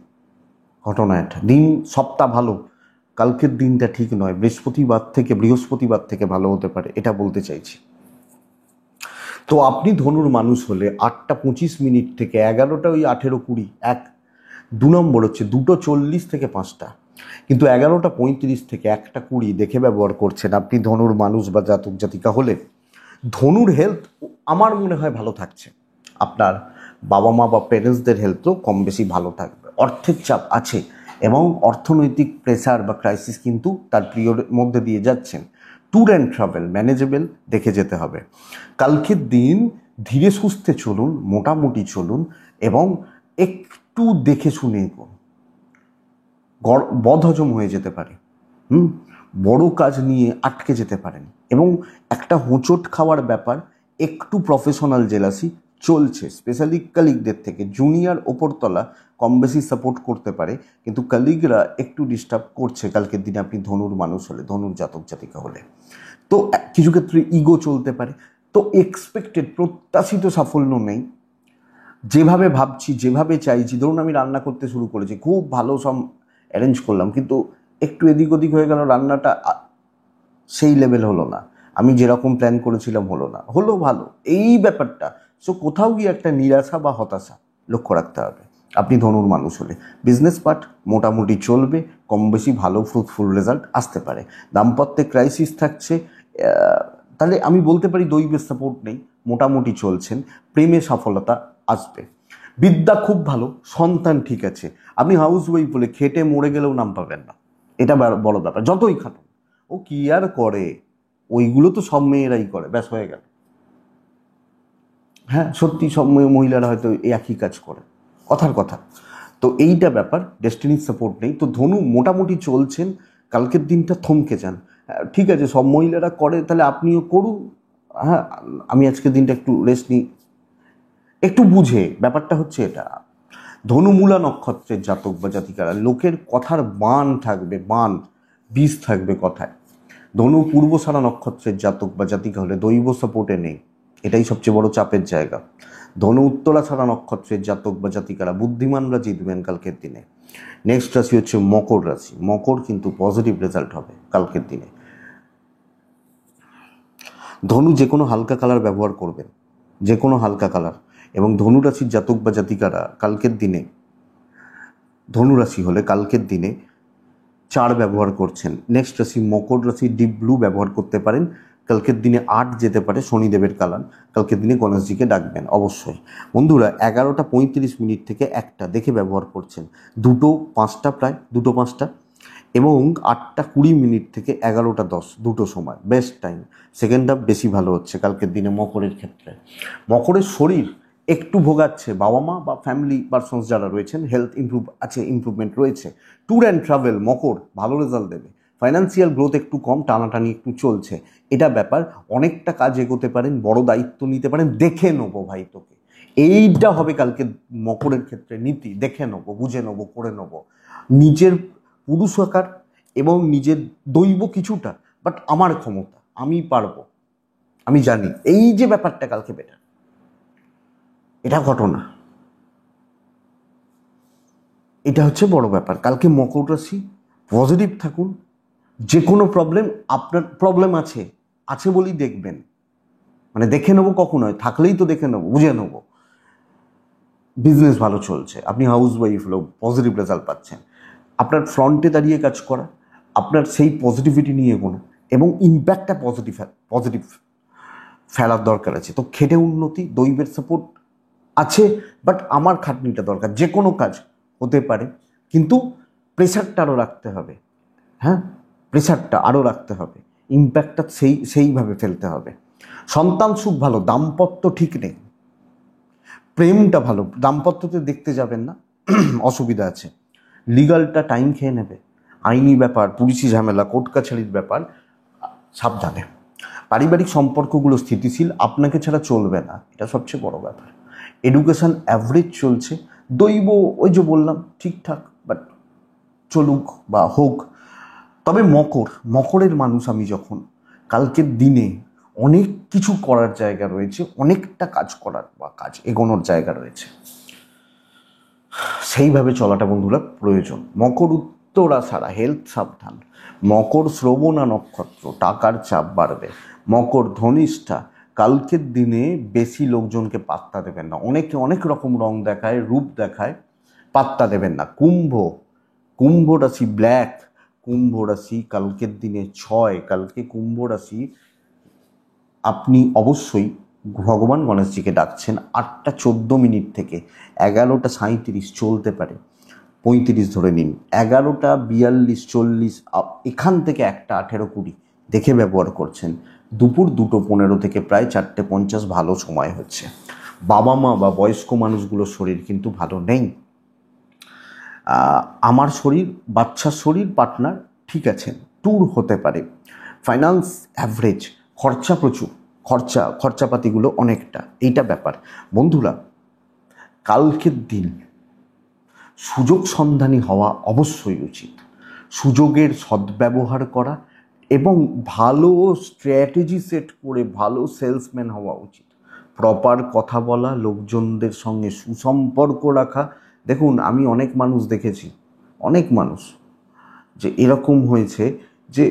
ঘটনা এটা। দিন সপ্তাহ ভালো, কালকের দিনটা ঠিক নয়, বৃহস্পতিবার থেকে ভালো হতে পারে, এটা বলতে চাইছি। তো আপনি ধনুর মানুষ হলে 8:25 থেকে 11টা, ওই 18-20, 2 নম্বর হচ্ছে 2:40 থেকে 5টা, কিন্তু 11:35 থেকে 1:20 দেখে ব্যবহার করছেন আপনি ধনুর মানুষ বা জাতক জাতিকা হলে। ধনুর হেলথ আমার মনে হয় ভালো থাকছে, আপনার বাবা মা বা প্যারেন্টসদের হেলথও কম বেশি ভালো থাকবে। অর্থের চাপ আছে এবং অর্থনৈতিক প্রেসার বা ক্রাইসিস কিন্তু তার পিরিয়ডের মধ্যে দিয়ে যাচ্ছেন। ট্যুর অ্যান্ড ট্রাভেল ম্যানেজেবল দেখে যেতে হবে। কালকের দিন ধীরে সুস্থে চলুন, মোটামুটি চলুন এবং একটু দেখে শুনে এগোন। বদহজম হয়ে যেতে পারে, বড় কাজ নিয়ে আটকে যেতে পারেন এবং একটা হোঁচট খাওয়ার ব্যাপার, একটু প্রফেশনাল জেলাসি চলছে, স্পেশালি কালিগদের থেকে। জুনিয়র ওপরতলা কম বেশি সাপোর্ট করতে পারে, কিন্তু কালিগরা একটু ডিস্টার্ব করছে কালকের দিনে আপনি ধনুর মানুষ হলে, ধনুর জাতক জাতিকা হলে। তো কিছু ক্ষেত্রে ইগো চলতে পারে। তো এক্সপেক্টেড, প্রত্যাশিত সাফল্য নেই। যেভাবে ভাবছি, যেভাবে চাইছি, ধরুন আমি রান্না করতে শুরু করেছি, খুব ভালো সব অ্যারেঞ্জ করলাম, কিন্তু একটু এদিক ওদিক হয়ে গেল, রান্নাটা সেই লেভেল হলো না, আমি যেরকম প্ল্যান করেছিলাম হলো না, হলো ভালো, এই ব্যাপারটা। সো কোথাও গিয়ে একটা নিরাশা বা হতাশা লক্ষ্য রাখতে হবে আপনি ধনুর মানুষ হলে। বিজনেস পার্ট মোটামুটি চলবে, কম বেশি ভালো ফ্রুটফুল রেজাল্ট আসতে পারে। দাম্পত্যে ক্রাইসিস থাকছে, তাহলে আমি বলতে পারি দৈবের সাপোর্ট নেই, মোটামুটি চলছেন, প্রেমে সফলতা আসবে। বিদ্যা খুব ভালো, সন্তান ঠিক আছে। আপনি হাউস ওয়াইফ বলে খেটে মরে গেলেও নাম পাবেন না, এটা বড় ব্যাপার। যতই খাটুন, ও কি আর করে, ওইগুলো তো সব মেয়েরাই করে, ব্যাস হয়ে গেল। হ্যাঁ, সত্যি সব মহিলারা হয়তো একই কাজ করে, কথার কথা। তো এইটা ব্যাপার, ডেস্টিনির সাপোর্ট নেই। তো ধনু মোটামুটি চলছেন, কালকের দিনটা থমকে যান। ঠিক আছে, সব মহিলারা করে, তাহলে আপনিও করুন। হ্যাঁ, আমি আজকের দিনটা একটু রেস্ট নিই, একটু বুঝে। ব্যাপারটা হচ্ছে এটা, ধনুমূলা নক্ষত্রের জাতক বা জাতিকারা, লোকের কথার বান থাকবে, বান বিষ থাকবে কথায়। ধনু পূর্বসারা নক্ষত্রের জাতক বা জাতিকা হলে দৈব সাপোর্টে নেই, এটাই সবচেয়ে বড় চাপের জায়গা। ধনু উত্তরা ছাড়া নক্ষত্রের জাতক বা জাতিকারা, বুদ্ধিমানরা জিতবেন কালকের দিনে। নেক্সট রাশি হচ্ছে মকর রাশি। মকর কিন্তু পজিটিভ রেজাল্ট হবে কালকের দিনে। ধনু যে কোনো হালকা কালার ব্যবহার করবেন, যে কোনো হালকা কালার। এবং ধনু রাশির জাতক বা জাতিকারা কালকের দিনে, ধনু রাশি হলে কালকের দিনে 4 ব্যবহার করছেন। নেক্সট রাশি মকর রাশি, ডিপ ব্লু ব্যবহার করতে পারেন। কালকের দিনে 8 যেতে পারে, শনিদেবের কালার। কালকের দিনে গণেশজিকে ডাকবেন অবশ্যই। বন্ধুরা 11:35 থেকে 1টা দেখে ব্যবহার করছেন, 2:05 প্রায় 2:05, এবং 8:20 থেকে 11:10 দুটো সময় বেস্ট টাইম। সেকেন্ড হাফ বেশি ভালো হচ্ছে কালকের দিনে মকরের ক্ষেত্রে। মকরের শরীর একটু ভোগাচ্ছে, বাবা মা বা ফ্যামিলি পারসনস যারা রয়েছেন, হেলথ ইমপ্রুভমেন্ট রয়েছে। ট্যুর অ্যান্ড ট্রাভেল মকর ভালো রেজাল্ট দেবে। ফাইন্যান্সিয়াল গ্রোথ একটু কম, টানাটানি একটু চলছে, এটা ব্যাপার। অনেকটা কাজ এগোতে পারেন, বড় দায়িত্ব নিতে পারেন। দেখে নেবো ভাই তোকে, এইটা হবে কালকে মকরের ক্ষেত্রে নীতি। দেখে নেবো, বুঝে নেবো, করে নেবো। নিজের পুরুষ আকার এবং নিজের দৈব কিছুটা, বাট আমার ক্ষমতা, আমি পারবো, আমি জানি, এই যে ব্যাপারটা কালকে বেটার, এটা ঘটনা, এটা হচ্ছে বড় ব্যাপার। কালকে মকর রাশি পজিটিভ থাকুন। যে কোনো প্রবলেম, আপনার প্রবলেম আছে, আছে বলেই দেখবেন, মানে দেখে নেবো কখন হয়, থাকলেই তো দেখে নেবো, বুঝে নেবো। বিজনেস ভালো চলছে, আপনি হাউস ওয়াইফ হলেও পজিটিভ রেজাল্ট পাচ্ছেন। আপনার ফ্রন্টে দাঁড়িয়ে কাজ করা, আপনার সেই পজিটিভিটি নিয়ে এগোনো এবং ইম্প্যাক্টটা পজিটিভ ফেলার দরকার আছে। তো খেটে উন্নতি, দৈবের সাপোর্ট আছে, বাট আমার খাটনিটা দরকার। যে কোনো কাজ হতে পারে, কিন্তু প্রেশারটা আরও রাখতে হবে। হ্যাঁ, প্রেশারটা আরও রাখতে হবে, ইম্প্যাক্টটা সেইভাবে ফেলতে হবে। সন্তান সুখ ভালো, দাম্পত্য ঠিক নেই, প্রেমটা ভালো, দাম্পত্যতে দেখতে যাবেন না, অসুবিধা আছে। লিগালটা টাইম খেয়ে নেবে, আইনি ব্যাপার, পুলিশি ঝামেলা, কোর্ট কাছারির ব্যাপার, সাবধানে। পারিবারিক সম্পর্কগুলো স্থিতিশীল, আপনাকে ছাড়া চলবে না, এটা সবচেয়ে বড় ব্যাপার। এডুকেশন অ্যাভারেজ চলছে, দৈব ওই যে বললাম ঠিকঠাক, বাট চলুক বা হোক। তবে মকরের মানুষ আমি যখন, কালকের দিনে অনেক কিছু করার জায়গা রয়েছে, অনেকটা কাজ করার বা কাজ এগোনোর জায়গা রয়েছে, সেইভাবে চলাটা বন্ধুরা প্রয়োজন। মকর উত্তরা ছাড়া হেলথ সাবধান। মকর শ্রবণা নক্ষত্র, টাকার চাপ বাড়বে। মকর ধনিষ্ঠা, কালকের দিনে বেশি লোকজনকে পাত্তা দেবেন না, অনেকে অনেক রকম রং দেখায়, রূপ দেখায়, পাত্তা দেবেন না। কুম্ভ রাশি ব্ল্যাক, কুম্ভ রাশি কালকের দিনে 6, কালকে কুম্ভ রাশি আপনি অবশ্যই ভগবান গণেশজিকে ডাকছেন। 8:14 থেকে 11:37 চলতে পারে, 35 ধরে নিন, 11:42, 40, এখান থেকে 1:18, 20 দেখে ব্যবহার করছেন। দুপুর 2:15 থেকে প্রায় 4:50 ভালো সময় হচ্ছে। বাবা মা বা বয়স্ক মানুষগুলোর শরীর কিন্তু ভালো নেই। আমার শরীর, বাচ্চার শরীর, পার্টনার ঠিক আছেন, ট্যুর হতে পারে। ফাইন্যান্স অ্যাভারেজ, খরচা প্রচুর, খরচাপাতিগুলো অনেকটা, এইটা ব্যাপার। বন্ধুরা, কালকের দিন সুযোগ সন্ধানী হওয়া অবশ্যই উচিত। সুযোগের সদ্ব্যবহার করা এবং ভালো স্ট্র্যাটেজি সেট করে ভালো সেলসম্যান হওয়া উচিত। প্রপার কথা বলা, লোকজনদের সঙ্গে সুসম্পর্ক রাখা। দেখুন, আমি অনেক মানুষ দেখেছি, অনেক মানুষ যে এরকম হয়েছে যে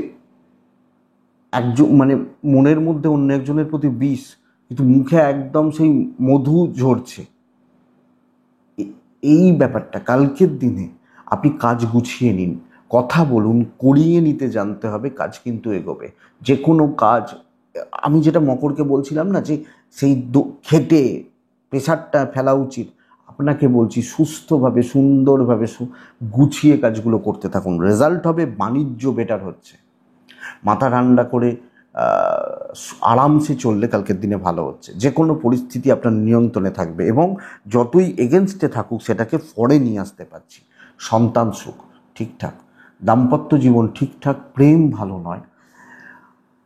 একজন মানে মনের মধ্যে অন্য একজনের প্রতি বিষ, কিন্তু মুখে একদম সেই মধু ঝরছে। এই ব্যাপারটা কালকের দিনে আপনি কাজ গুছিয়ে নিন, কথা বলুন, করিয়ে নিতে জানতে হবে, কাজ কিন্তু এগোবে। যে কোনো কাজ, আমি যেটা মকরকে বলছিলাম না যে সেই খেটে প্রেশারটা ফেলা উচিত, আপনাকে বলছি সুস্থভাবে সুন্দরভাবে গুছিয়ে কাজগুলো করতে থাকুন, রেজাল্ট হবে। বাণিজ্য বেটার হচ্ছে, মাথা ঠান্ডা করে আরামসে চললে কালকের দিনে ভালো হচ্ছে। যে কোনো পরিস্থিতি আপনার নিয়ন্ত্রণে থাকবে এবং যতই এগেনস্টে থাকুক সেটাকে ফরে নিয়ে আসতে পারছি। সন্তান সুখ ঠিকঠাক, দাম্পত্য জীবন ঠিকঠাক, প্রেম ভালো নয়।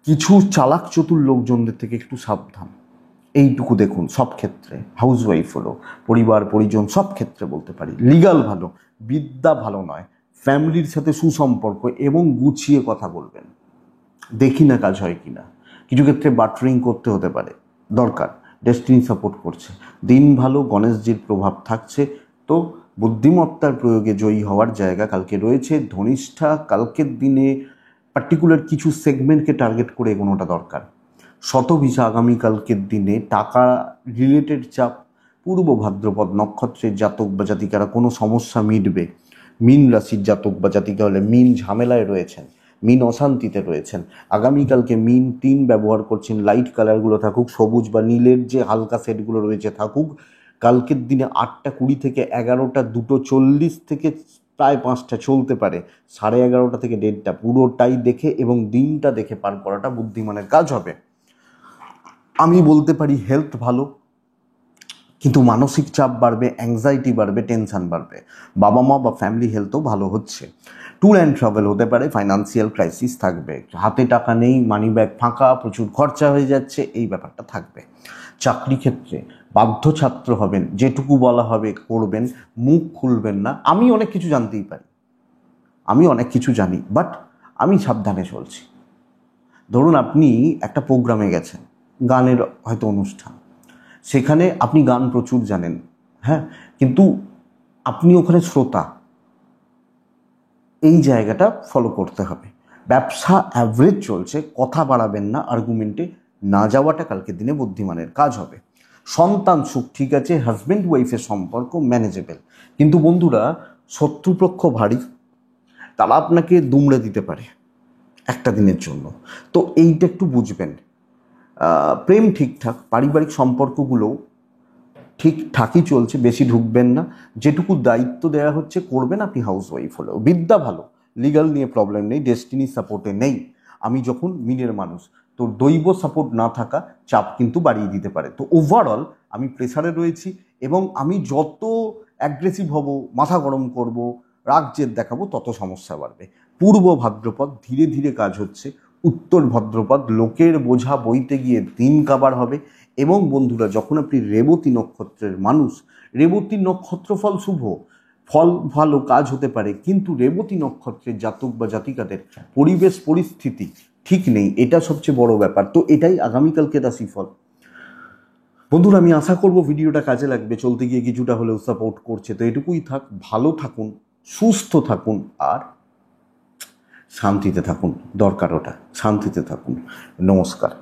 কিছু চালাক চতুর লোকজনদের থেকে একটু সাবধান, এইটুকু দেখুন। সব ক্ষেত্রে, হাউসওয়াইফ হলো, পরিবার পরিজন, সব ক্ষেত্রে বলতে পারি। লিগাল ভালো, বিদ্যা ভালো নয়। ফ্যামিলির সাথে সুসম্পর্ক এবং গুছিয়ে কথা বলবেন, দেখি না কাজ হয় কি না। কিছু ক্ষেত্রে বার্টারিং করতে হতে পারে, দরকার। ডেস্টিনি সাপোর্ট করছে, দিন ভালো, গণেশজির প্রভাব থাকছে। তো বুদ্ধিমত্তার প্রয়োগে জয়ী হওয়ার জায়গা কালকে রয়েছে। ধনিষ্ঠা কালকের দিনে পার্টিকুলার কিছু সেগমেন্টকে টার্গেট করে এগোনোটা দরকার। শতভিসা আগামীকালকের দিনে টাকা রিলেটেড চাপ। পূর্ব ভাদ্রপদ নক্ষত্রের জাতক বা জাতিকারা কোনো সমস্যা মিটবে। মীন রাশির জাতক বা জাতিকা হলে মীন ঝামেলায় রয়েছেন, মীন অশান্তিতে রয়েছেন। আগামীকালকে মীন 3 ব্যবহার করছেন, লাইট কালারগুলো থাকুক, সবুজ বা নীলের যে হালকা সেটগুলো রয়েছে থাকুক। কালকের দিনে 8:20 থেকে 11টা, 2:40 থেকে প্রায় 5টা চলতে পারে, 11:30 থেকে 1:30, পুরোটাই দেখে এবং দিনটা দেখে পার করাটা বুদ্ধিমানের কাজ হবে। আমি বলতে পারি হেলথ ভালো, কিন্তু মানসিক চাপ বাড়বে, অ্যাংজাইটি বাড়বে, টেনশন বাড়বে। বাবা মা বা ফ্যামিলি হেলথও ভালো হচ্ছে। ট্যুর অ্যান্ড ট্রাভেল হতে পারে, ফাইন্যান্সিয়াল ক্রাইসিস থাকবে, হাতে টাকা নেই, মানি ব্যাগ ফাঁকা, প্রচুর খরচা হয়ে যাচ্ছে, এই ব্যাপারটা থাকবে। চাকরি ক্ষেত্রে বাধ্য ছাত্র হবেন, যেটুকু বলা হবে করবেন, মুখ খুলবেন না। আমি অনেক কিছু জানতেই পারি, আমি অনেক কিছু জানি, বাট আমি সাবধানে চলছি। ধরুন আপনি একটা প্রোগ্রামে গেছেন, গানের হয়তো অনুষ্ঠান, সেখানে আপনি গান প্রচুর জানেন, হ্যাঁ, কিন্তু আপনি ওখানে শ্রোতা, এই জায়গাটা ফলো করতে হবে। ব্যবসা অ্যাভারেজ চলছে, কথা বাড়াবেন না, আর্গুমেন্টে না যাওয়াটা কালকের দিনে বুদ্ধিমানের কাজ হবে। সন্তান সুখ ঠিক আছে, হাজব্যান্ড ওয়াইফের সম্পর্ক ম্যানেজেবল, কিন্তু বন্ধুরা শত্রুপক্ষ ভারী, তারা আপনাকে দুমড়ে দিতে পারে একটা দিনের জন্য, তো এইটা একটু বুঝবেন। প্রেম ঠিকঠাক, পারিবারিক সম্পর্কগুলোও ঠিকঠাকই চলছে, বেশি ঢুকবেন না, যেটুকু দায়িত্ব দেওয়া হচ্ছে করবেন। আপনি হাউস ওয়াইফ হলেও বিদ্যা ভালো, লিগাল নিয়ে প্রবলেম নেই, ডেস্টিনি সাপোর্টে নেই। আমি যখন মিনের মানুষ, তো দৈব সাপোর্ট না থাকা চাপ কিন্তু বাড়িয়ে দিতে পারে। তো ওভারঅল আমি প্রেসারে রয়েছি এবং আমি যত অ্যাগ্রেসিভ হব, মাথা গরম করব, রাগ জেদ দেখাবো, তত সমস্যা বাড়বে। পূর্ব ভাদ্রপদ ধীরে ধীরে কাজ হচ্ছে, উত্তর ভাদ্রপদ লোকের বোঝা বইতে গিয়ে দিন কাবার হবে। এবং বন্ধুরা, যখন আপনি রেবতী নক্ষত্রের মানুষ, রেবতী নক্ষত্র ফল শুভ, ফল ভালো, কাজ হতে পারে, কিন্তু রেবতী নক্ষত্রের জাতক বা জাতিকাদের পরিবেশ পরিস্থিতি ঠিক নেই, এটা সবচেয়ে বড় ব্যাপার। তো এটাই আগামীকালকে রাশিফল। বন্ধুরা, আমি আশা করব ভিডিওটা কাজে লাগবে, চলতে গিয়ে কিছুটা হলেও সাপোর্ট করছে। তো এটুকুই থাক, ভালো থাকুন, সুস্থ থাকুন আর শান্তিতে থাকুন, দরকার ওটা, শান্তিতে থাকুন। নমস্কার।